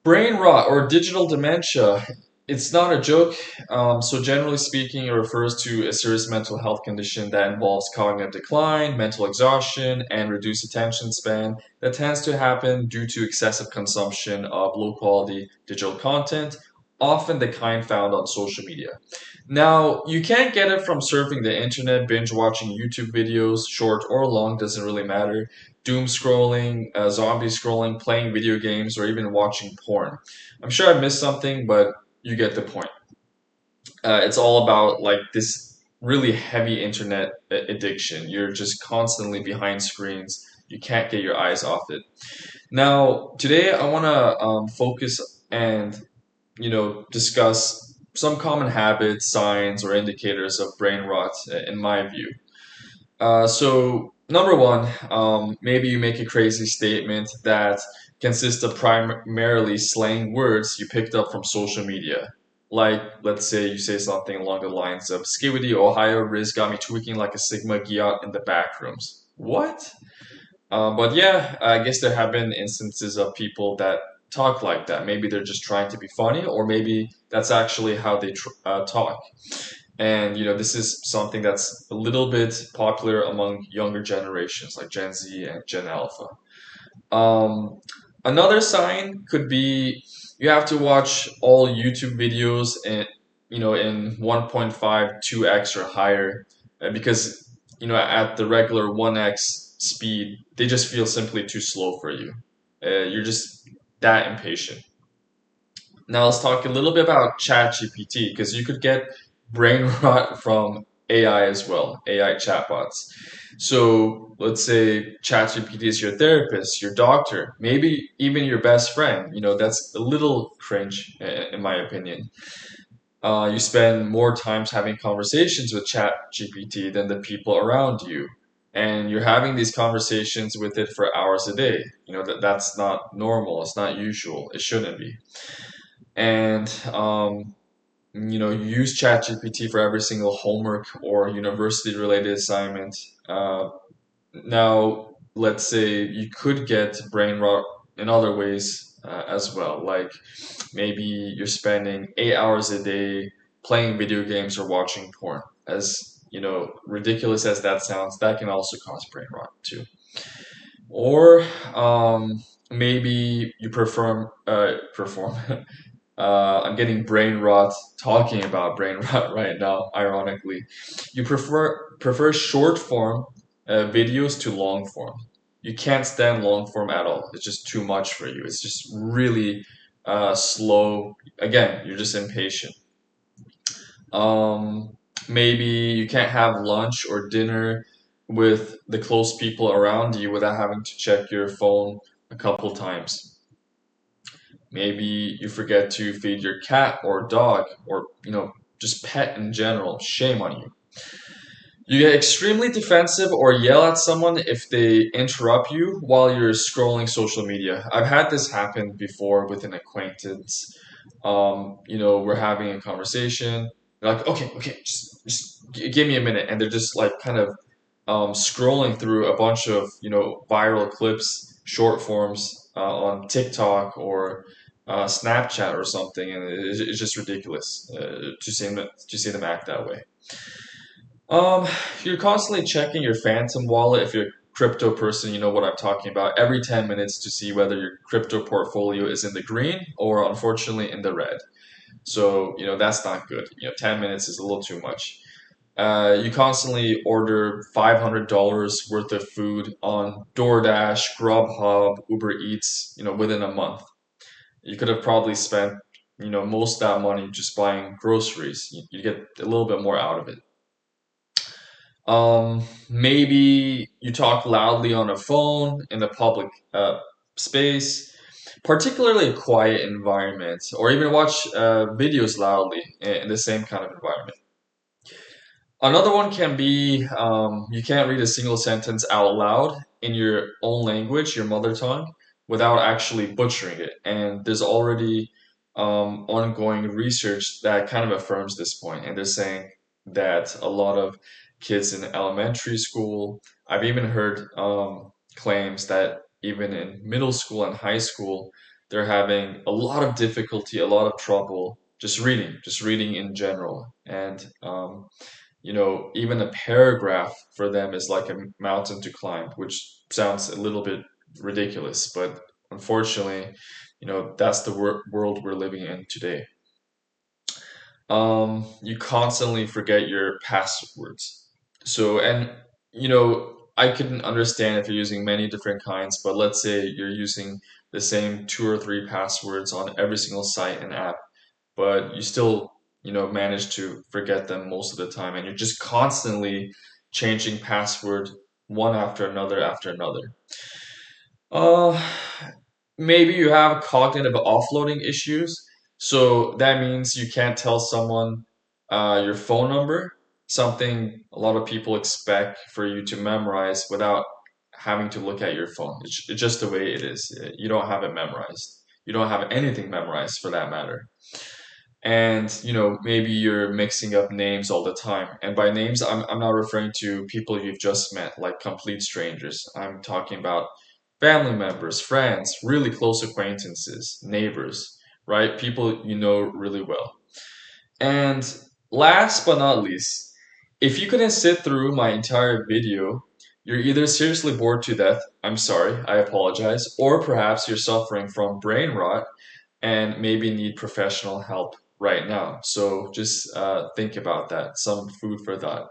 Brain rot or digital dementia, it's not a joke. So, generally speaking, it refers to a serious mental health condition that involves cognitive decline, mental exhaustion, and reduced attention span that tends to happen due to excessive consumption of low quality digital content, often the kind found on social media. Now, you can't get it from surfing the internet, binge watching YouTube videos, short or long, doesn't really matter, doom scrolling, zombie scrolling, playing video games, or even watching porn. I'm sure I missed something, but you get the point. It's all about like this really heavy internet addiction. You're just constantly behind screens. You can't get your eyes off it. Now, today I want to focus and discuss some common habits, signs, or indicators of brain rot, in my view. So, number one, maybe you make a crazy statement that consists of primarily slang words you picked up from social media. Like, let's say you say something along the lines of Skibbity Ohio Riz got me tweaking like a Sigma Giat in the back rooms. What? But yeah, I guess there have been instances of people that talk like that. Maybe they're just trying to be funny, or maybe that's actually how they talk. And this is something that's a little bit popular among younger generations, like Gen Z and Gen Alpha. Um, Another sign could be you have to watch all YouTube videos in 1.5, 2x or higher, because at the regular 1x speed, they just feel simply too slow for you. You're just that impatient. Now let's talk a little bit about ChatGPT because you could get brain rot from AI as well, AI chatbots. So let's say ChatGPT is your therapist, your doctor, maybe even your best friend. That's a little cringe in my opinion. You spend more times having conversations with ChatGPT than the people around you. And you're having these conversations with it for hours a day. That's not normal. It's not usual. It shouldn't be. And you use ChatGPT for every single homework or university related assignment. Now, let's say you could get brain rot in other ways as well. Like maybe you're spending 8 hours a day playing video games or watching porn. As ridiculous as that sounds, that can also cause brain rot too. Or maybe you perform. I'm getting brain rot talking about brain rot right now, ironically. You prefer short form videos to long form. You can't stand long form at all. It's just too much for you. It's just really slow. Again, you're just impatient. Um, Maybe you can't have lunch or dinner with the close people around you without having to check your phone a couple times. Maybe you forget to feed your cat or dog or, just pet in general. Shame on you. You get extremely defensive or yell at someone if they interrupt you while you're scrolling social media. I've had this happen before with an acquaintance. We're having a conversation. They're like, okay, okay, just give me a minute. And they're just like kind of scrolling through a bunch of, viral clips, short forms on TikTok or Snapchat or something, and it's just ridiculous to see them act that way. You're constantly checking your Phantom wallet if you're a crypto person, you know what I'm talking about, every 10 minutes to see whether your crypto portfolio is in the green or unfortunately in the red. So, that's not good. 10 minutes is a little too much. You constantly order $500 worth of food on DoorDash, Grubhub, Uber Eats, within a month. You could have probably spent, most of that money just buying groceries. You get a little bit more out of it. Maybe you talk loudly on a phone in a public space, particularly a quiet environment, or even watch videos loudly in the same kind of environment. Another one can be you can't read a single sentence out loud in your own language, your mother tongue, without actually butchering it. And there's already ongoing research that kind of affirms this point. And they're saying that a lot of kids in elementary school, I've even heard claims that even in middle school and high school, they're having a lot of difficulty, a lot of trouble just reading in general. And even a paragraph for them is like a mountain to climb, which sounds a little bit ridiculous, but unfortunately, that's the world we're living in today. You constantly forget your passwords. So, and I can understand if you're using many different kinds, but let's say you're using the same two or three passwords on every single site and app, but you still, manage to forget them most of the time, and you're just constantly changing password one after another. Uh, Maybe you have cognitive offloading issues. So that means you can't tell someone your phone number, something a lot of people expect for you to memorize without having to look at your phone. It's just the way it is. You don't have it memorized. You don't have anything memorized for that matter. And maybe you're mixing up names all the time. And by names, I'm not referring to people you've just met, like complete strangers. I'm talking about family members, friends, really close acquaintances, neighbors, right? People you know really well. And last but not least, if you couldn't sit through my entire video, you're either seriously bored to death, I'm sorry, I apologize, or perhaps you're suffering from brain rot and maybe need professional help right now. So just think about that. Some food for thought.